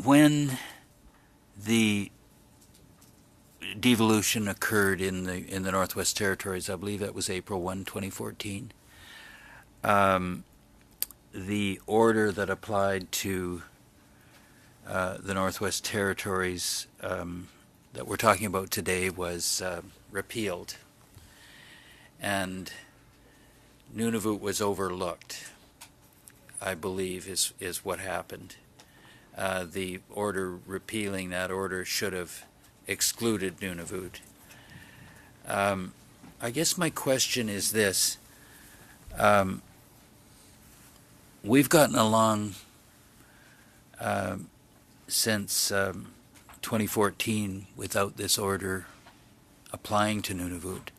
when the devolution occurred in the Northwest Territories, I believe that was April 1, 2014. The order that applied to the Northwest Territories that we're talking about today was repealed, and Nunavut was overlooked, I believe, is what happened. The order repealing that order should have excluded Nunavut. I guess my question is this. We've gotten along since 2014 without this order applying to Nunavut.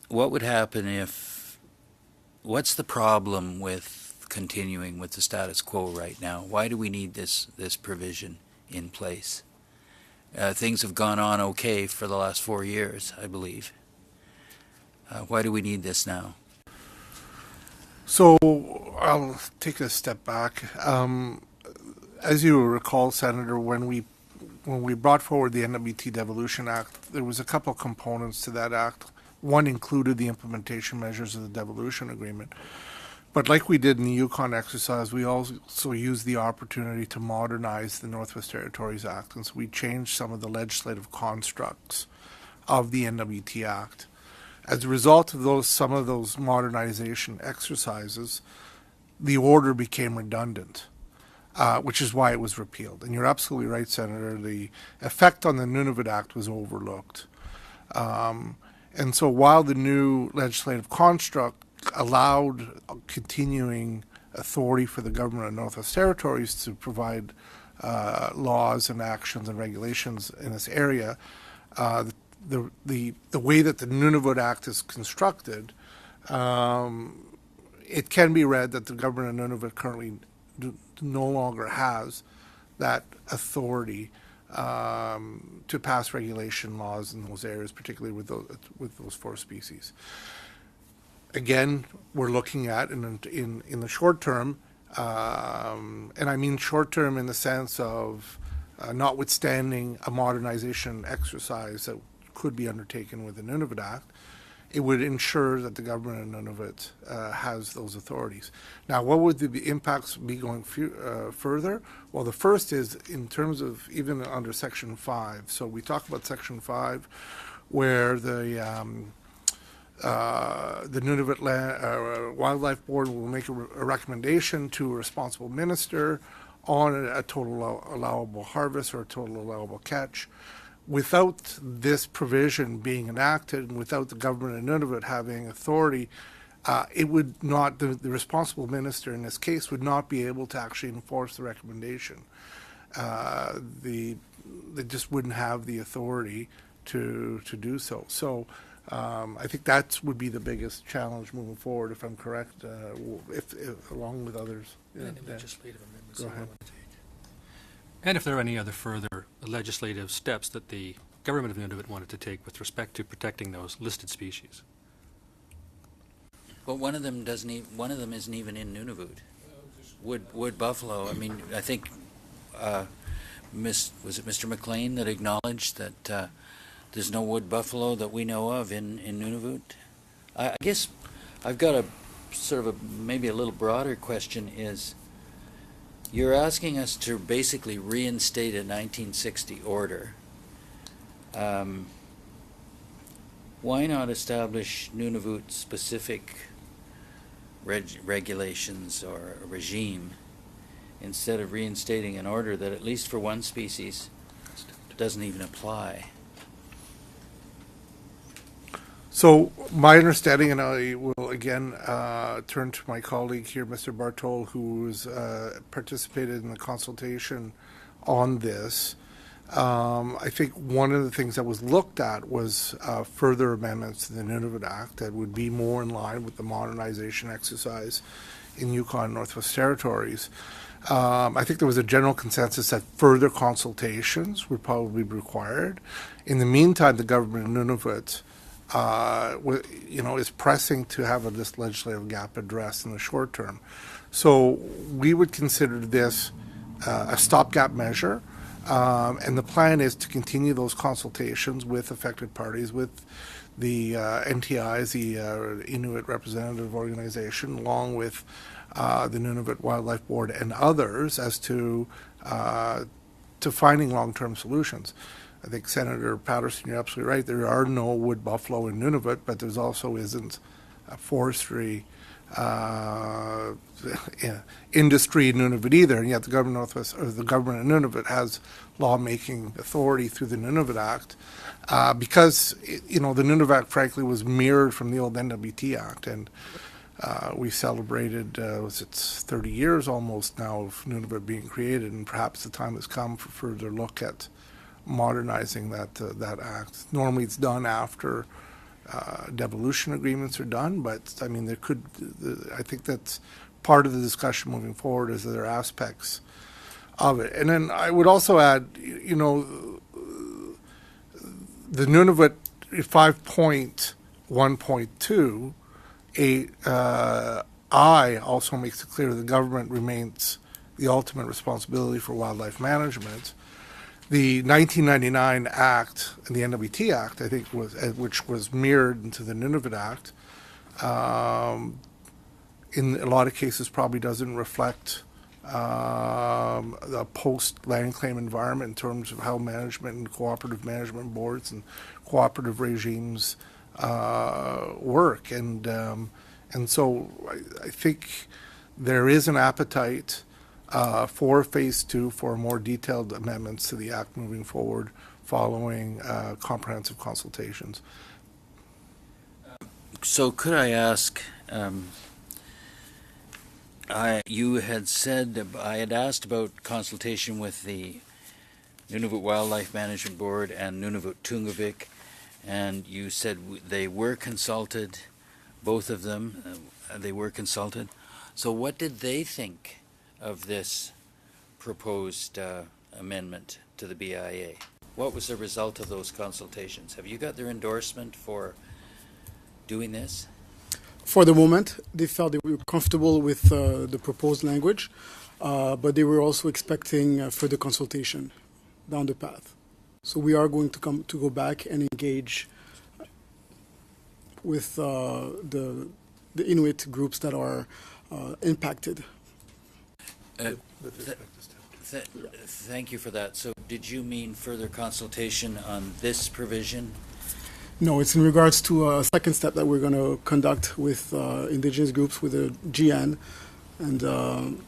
What would happen what's the problem with continuing with the status quo right now? Why do we need this provision in place? Things have gone on okay for the last 4 years, I believe. Why do we need this now? So I'll take a step back. As you recall, Senator, when we brought forward the NWT Devolution Act, there was a couple of components to that act. One included the implementation measures of the devolution agreement. But like we did in the Yukon exercise, we also used the opportunity to modernize the Northwest Territories Act. And so we changed some of the legislative constructs of the NWT Act. As a result of some of those modernization exercises, the order became redundant, which is why it was repealed. And you're absolutely right, Senator. The effect on the Nunavut Act was overlooked. And so while the new legislative construct allowed continuing authority for the government of Northwest Territories to provide laws and actions and regulations in this area, the way that the Nunavut Act is constructed, it can be read that the government of Nunavut currently no longer has that authority to pass regulation laws in those areas, particularly with those 4 species. Again, we're looking at in the short term, and I mean short term in the sense of notwithstanding a modernization exercise that could be undertaken with the Nunavut Act, it would ensure that the government of Nunavut has those authorities. Now, what would the impacts be going further? Well, the first is in terms of even under Section 5. So we talk about Section 5, where the Nunavut Wildlife Board will make a recommendation to a responsible minister on a total allowable harvest or a total allowable catch. Without this provision being enacted and without the government of Nunavut having authority, it would not, the responsible minister in this case would not be able to actually enforce the recommendation. They just wouldn't have the authority to do so. So I think that would be the biggest challenge moving forward, if I'm correct, if along with others. Any legislative amendments Go you ahead. want to take? And if there are any other further legislative steps that the government of Nunavut wanted to take with respect to protecting those listed species. But one of them isn't even in Nunavut. Wood buffalo. I mean, I think was it Mr. McLean that acknowledged that there's no wood buffalo that we know of in Nunavut? I guess I've got a sort of maybe a little broader question is, you're asking us to basically reinstate a 1960 order. Why not establish Nunavut-specific regulations or a regime instead of reinstating an order that, at least for one species, doesn't even apply? So my understanding, and I will again turn to my colleague here, Mr. Bartol, who's participated in the consultation on this. I think one of the things that was looked at was further amendments to the Nunavut Act that would be more in line with the modernization exercise in Yukon and Northwest Territories. I think there was a general consensus that further consultations would probably be required. In the meantime, the government of Nunavut is pressing to have this legislative gap addressed in the short term. So we would consider this a stopgap measure, and the plan is to continue those consultations with affected parties, with the NTIs, the Inuit Representative Organization, along with the Nunavut Wildlife Board and others, as to finding long-term solutions. I think Senator Patterson, you're absolutely right. There are no wood buffalo in Nunavut, but there's also isn't a forestry industry in Nunavut either, and yet the government of Nunavut has lawmaking authority through the Nunavut Act, because the Nunavut Act, frankly, was mirrored from the old NWT Act, and we celebrated it's 30 years almost now of Nunavut being created, and perhaps the time has come for further look at modernizing that act. Normally, it's done after devolution agreements are done, but I mean, I think that's part of the discussion moving forward, is there are aspects of it. And then I would also add, the Nunavut 5.1.2 I also makes it clear the government remains the ultimate responsibility for wildlife management. The 1999 Act, the NWT Act, I think, which was mirrored into the Nunavut Act, in a lot of cases probably doesn't reflect the post-land claim environment in terms of how management and cooperative management boards and cooperative regimes work. And so I think there is an appetite for Phase 2 for more detailed amendments to the Act moving forward following comprehensive consultations. So could I ask, you had said, I had asked about consultation with the Nunavut Wildlife Management Board and Nunavut Tungavik, and you said they were consulted, both of them, they were consulted. So what did they think of this proposed amendment to the BIA? What was the result of those consultations? Have you got their endorsement for doing this? For the moment, they felt they were comfortable with the proposed language, but they were also expecting further consultation down the path. So we are going to go back and engage with the Inuit groups that are impacted. Thank you for that. So did you mean further consultation on this provision? No, it's in regards to a second step that we're going to conduct with Indigenous groups, with the GN. And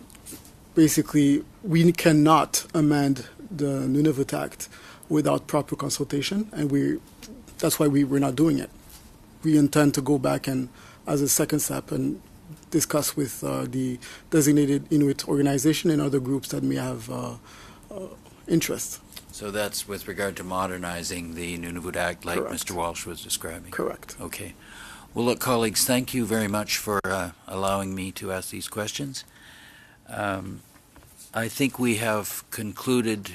basically, we cannot amend the Nunavut Act without proper consultation, and that's why we're not doing it. We intend to go back and, as a second step, and discuss with the designated Inuit organization and other groups that may have interest. So that's with regard to modernizing the Nunavut Act, like Correct. Mr. Walsh was describing? Correct. Okay. Well, look, colleagues, thank you very much for allowing me to ask these questions. I think we have concluded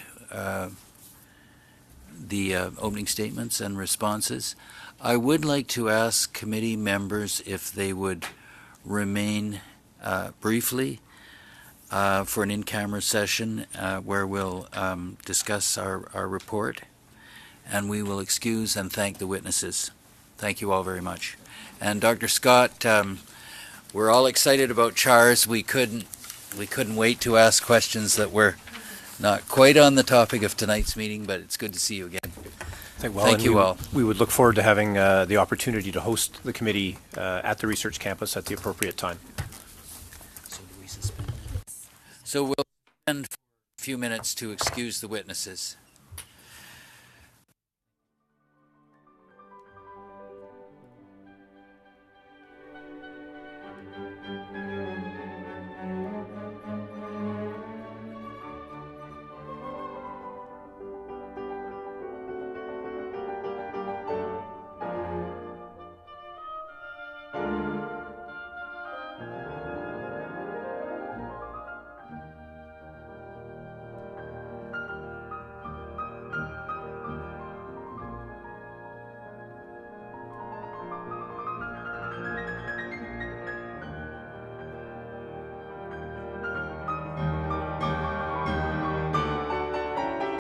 the opening statements and responses. I would like to ask committee members if they would remain briefly for an in-camera session where we'll discuss our report, and we will excuse and thank the witnesses. Thank you all very much. And Dr. Scott, we're all excited about CHARS. We couldn't wait to ask questions that were not quite on the topic of tonight's meeting, but it's good to see you again. Thank you all. We would look forward to having the opportunity to host the committee at the research campus at the appropriate time. So do we suspend? So we'll spend a few minutes to excuse the witnesses.